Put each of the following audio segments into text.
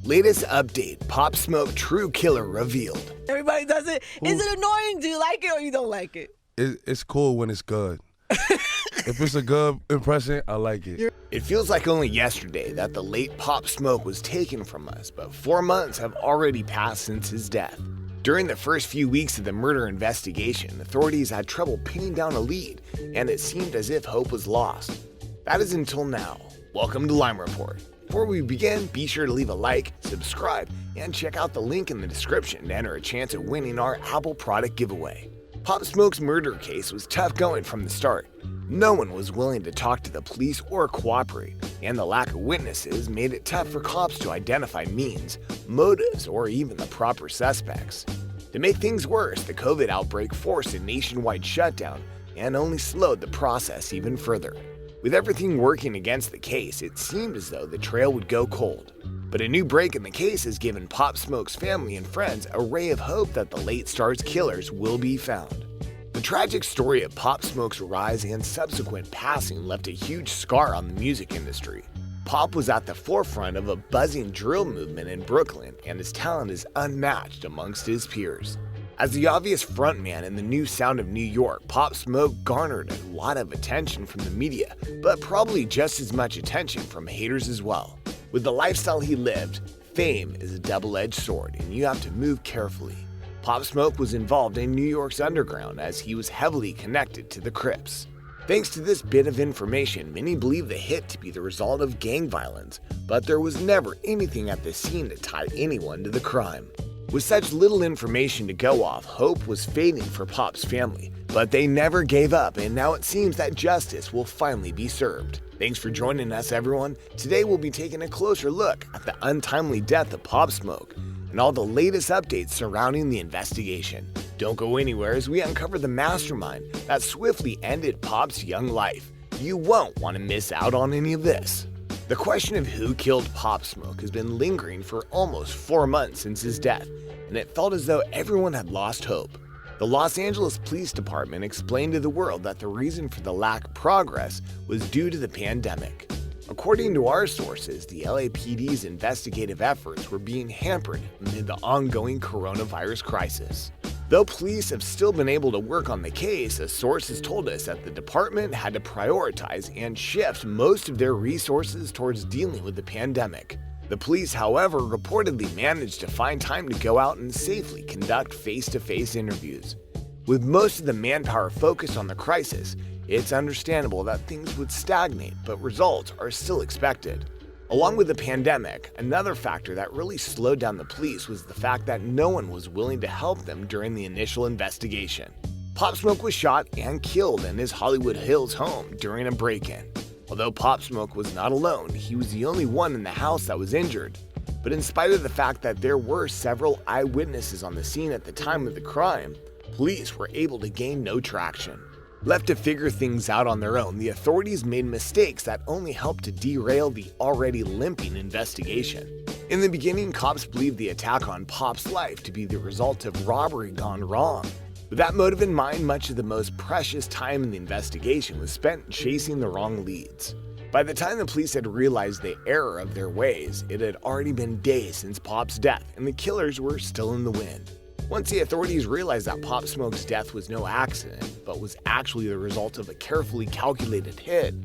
Latest update, Pop Smoke true killer revealed. Everybody does it. Is it annoying? Do you like it or you don't like it? It's cool when it's good. If it's a good impression, I like it. It feels like only yesterday that the late Pop Smoke was taken from us, but 4 months have already passed since his death. During the first few weeks of the murder investigation, authorities had trouble pinning down a lead, and it seemed as if hope was lost. That is until now. Welcome to Lime Report. Before we begin, be sure to leave a like, subscribe, and check out the link in the description to enter a chance at winning our Apple product giveaway. Pop Smoke's murder case was tough going from the start. No one was willing to talk to the police or cooperate, and the lack of witnesses made it tough for cops to identify means, motives, or even the proper suspects. To make things worse, the COVID outbreak forced a nationwide shutdown and only slowed the process even further. With everything working against the case, it seemed as though the trail would go cold. But a new break in the case has given Pop Smoke's family and friends a ray of hope that the late star's killers will be found. The tragic story of Pop Smoke's rise and subsequent passing left a huge scar on the music industry. Pop was at the forefront of a buzzing drill movement in Brooklyn, and his talent is unmatched amongst his peers. As the obvious frontman in the new sound of New York, Pop Smoke garnered a lot of attention from the media, but probably just as much attention from haters as well. With the lifestyle he lived, fame is a double-edged sword, and you have to move carefully. Pop Smoke was involved in New York's underground as he was heavily connected to the Crips. Thanks to this bit of information, many believe the hit to be the result of gang violence, but there was never anything at the scene that tied anyone to the crime. With such little information to go off, hope was fading for Pop's family, but they never gave up, and now it seems that justice will finally be served. Thanks for joining us, everyone. Today we'll be taking a closer look at the untimely death of Pop Smoke and all the latest updates surrounding the investigation. Don't go anywhere as we uncover the mastermind that swiftly ended Pop's young life. You won't want to miss out on any of this. The question of who killed Pop Smoke has been lingering for almost 4 months since his death, and it felt as though everyone had lost hope. The Los Angeles Police Department explained to the world that the reason for the lack of progress was due to the pandemic. According to our sources, the LAPD's investigative efforts were being hampered amid the ongoing coronavirus crisis. Though police have still been able to work on the case, a source has told us that the department had to prioritize and shift most of their resources towards dealing with the pandemic. The police, however, reportedly managed to find time to go out and safely conduct face-to-face interviews. With most of the manpower focused on the crisis, it's understandable that things would stagnate, but results are still expected. Along with the pandemic, another factor that really slowed down the police was the fact that no one was willing to help them during the initial investigation. Pop Smoke was shot and killed in his Hollywood Hills home during a break-in. Although Pop Smoke was not alone, he was the only one in the house that was injured. But in spite of the fact that there were several eyewitnesses on the scene at the time of the crime, police were able to gain no traction. Left to figure things out on their own, the authorities made mistakes that only helped to derail the already limping investigation. In the beginning, cops believed the attack on Pop's life to be the result of robbery gone wrong. With that motive in mind, much of the most precious time in the investigation was spent chasing the wrong leads. By the time the police had realized the error of their ways, it had already been days since Pop's death, and the killers were still in the wind. Once the authorities realized that Pop Smoke's death was no accident, but was actually the result of a carefully calculated hit,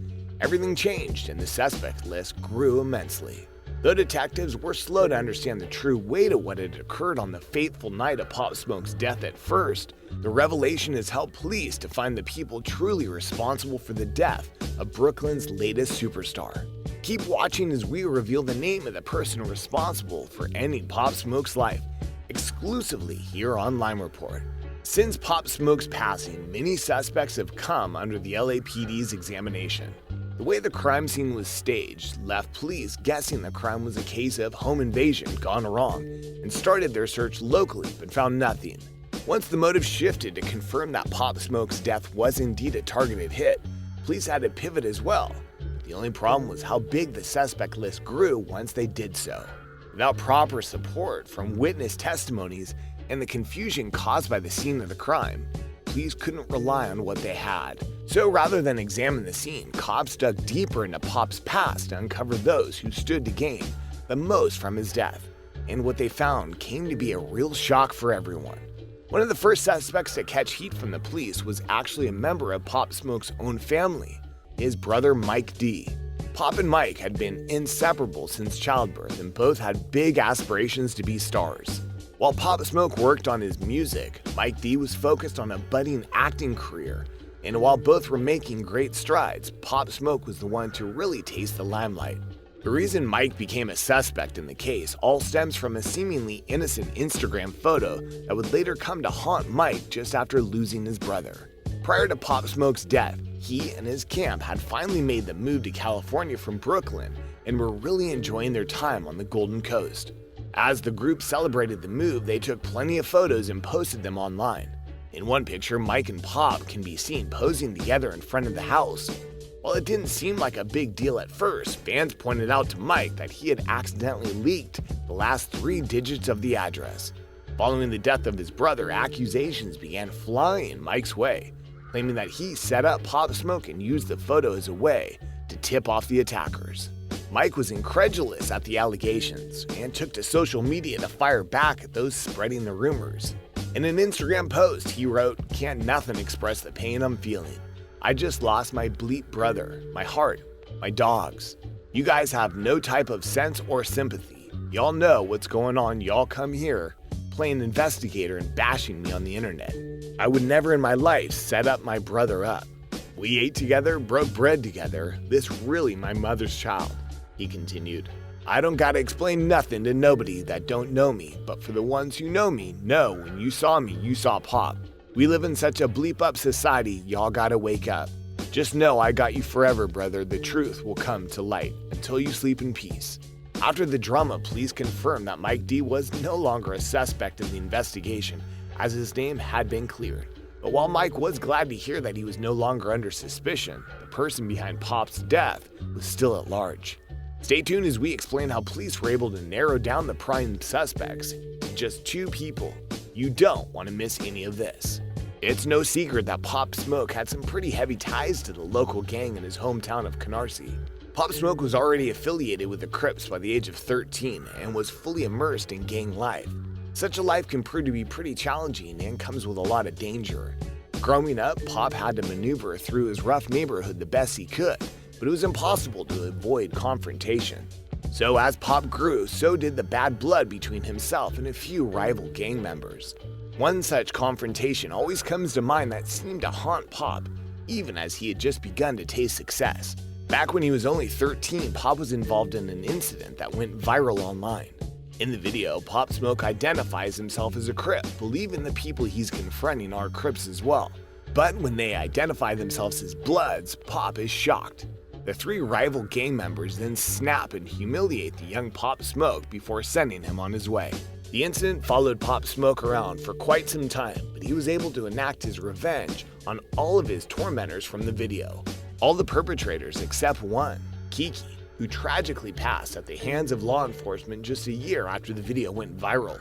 everything changed and the suspect list grew immensely. Though detectives were slow to understand the true weight of what had occurred on the fateful night of Pop Smoke's death at first, the revelation has helped police to find the people truly responsible for the death of Brooklyn's latest superstar. Keep watching as we reveal the name of the person responsible for ending Pop Smoke's life, exclusively here on Lime Report. Since Pop Smoke's passing, many suspects have come under the LAPD's examination. The way the crime scene was staged left police guessing the crime was a case of home invasion gone wrong and started their search locally but found nothing. Once the motive shifted to confirm that Pop Smoke's death was indeed a targeted hit, police had to pivot as well. The only problem was how big the suspect list grew once they did so. Without proper support from witness testimonies and the confusion caused by the scene of the crime, police couldn't rely on what they had. So rather than examine the scene, cops dug deeper into Pop's past to uncover those who stood to gain the most from his death, and what they found came to be a real shock for everyone. One of the first suspects to catch heat from the police was actually a member of Pop Smoke's own family, his brother Mike D. Pop and Mike had been inseparable since childbirth, and both had big aspirations to be stars. While Pop Smoke worked on his music, Mike D was focused on a budding acting career, and while both were making great strides, Pop Smoke was the one to really taste the limelight. The reason Mike became a suspect in the case all stems from a seemingly innocent Instagram photo that would later come to haunt Mike just after losing his brother. Prior to Pop Smoke's death, he and his camp had finally made the move to California from Brooklyn and were really enjoying their time on the Golden Coast. As the group celebrated the move, they took plenty of photos and posted them online. In one picture, Mike and Pop can be seen posing together in front of the house. While it didn't seem like a big deal at first, fans pointed out to Mike that he had accidentally leaked the last 3 digits of the address. Following the death of his brother, accusations began flying Mike's way, claiming that he set up Pop Smoke and used the photo as a way to tip off the attackers. Mike was incredulous at the allegations and took to social media to fire back at those spreading the rumors. In an Instagram post, he wrote, "Can't nothing express the pain I'm feeling. I just lost my bleep brother, my heart, my dogs. You guys have no type of sense or sympathy. Y'all know what's going on. Y'all come here, playing investigator and bashing me on the internet. I would never in my life set up my brother up. We ate together, broke bread together. This really my mother's child," he continued. "I don't gotta explain nothing to nobody that don't know me, but for the ones who know me, know when you saw me, you saw Pop. We live in such a bleep up society, y'all gotta wake up. Just know I got you forever, brother. The truth will come to light until you sleep in peace." After the drama, police confirmed that Mike D was no longer a suspect in the investigation, as his name had been cleared. But while Mike was glad to hear that he was no longer under suspicion, the person behind Pop's death was still at large. Stay tuned as we explain how police were able to narrow down the prime suspects to just 2 people. You don't want to miss any of this. It's no secret that Pop Smoke had some pretty heavy ties to the local gang in his hometown of Canarsie. Pop Smoke was already affiliated with the Crips by the age of 13 and was fully immersed in gang life. Such a life can prove to be pretty challenging and comes with a lot of danger. Growing up, Pop had to maneuver through his rough neighborhood the best he could, but it was impossible to avoid confrontation. So as Pop grew, so did the bad blood between himself and a few rival gang members. One such confrontation always comes to mind that seemed to haunt Pop, even as he had just begun to taste success. Back when he was only 13, Pop was involved in an incident that went viral online. In the video, Pop Smoke identifies himself as a Crip, believing the people he's confronting are Crips as well. But when they identify themselves as Bloods, Pop is shocked. The 3 rival gang members then snap and humiliate the young Pop Smoke before sending him on his way. The incident followed Pop Smoke around for quite some time, but he was able to enact his revenge on all of his tormentors from the video. All the perpetrators except one, Kiki, who tragically passed at the hands of law enforcement just a year after the video went viral.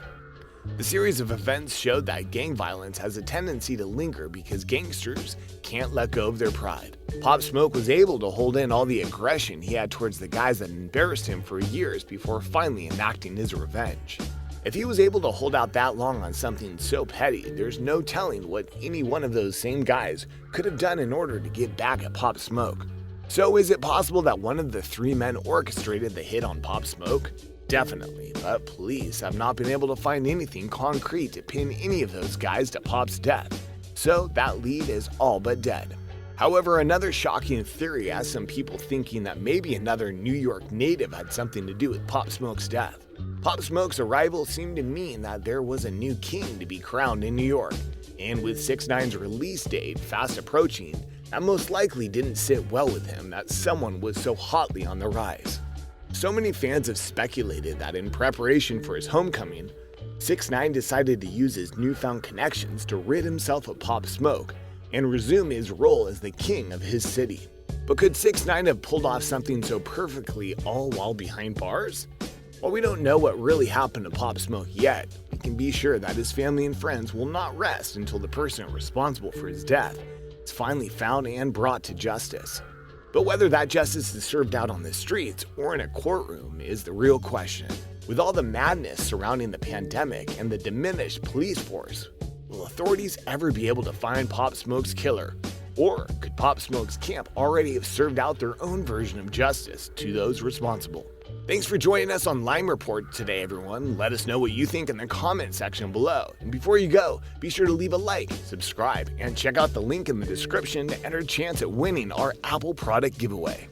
The series of events showed that gang violence has a tendency to linger because gangsters can't let go of their pride. Pop Smoke was able to hold in all the aggression he had towards the guys that embarrassed him for years before finally enacting his revenge. If he was able to hold out that long on something so petty, there's no telling what any one of those same guys could have done in order to get back at Pop Smoke. So is it possible that one of the 3 men orchestrated the hit on Pop Smoke? Definitely, but police have not been able to find anything concrete to pin any of those guys to Pop's death, so that lead is all but dead. However, another shocking theory has some people thinking that maybe another New York native had something to do with Pop Smoke's death. Pop Smoke's arrival seemed to mean that there was a new king to be crowned in New York, and with 6ix9ine's release date fast approaching, that most likely didn't sit well with him that someone was so hotly on the rise. So many fans have speculated that in preparation for his homecoming, 6ix9ine decided to use his newfound connections to rid himself of Pop Smoke and resume his role as the king of his city. But could 6ix9ine have pulled off something so perfectly all while behind bars? While we don't know what really happened to Pop Smoke yet, we can be sure that his family and friends will not rest until the person responsible for his death is finally found and brought to justice. But whether that justice is served out on the streets or in a courtroom is the real question. With all the madness surrounding the pandemic and the diminished police force, will authorities ever be able to find Pop Smoke's killer? Or could Pop Smoke's camp already have served out their own version of justice to those responsible? Thanks for joining us on Lime Report today, everyone. Let us know what you think in the comment section below. And before you go, be sure to leave a like, subscribe, and check out the link in the description to enter a chance at winning our Apple product giveaway.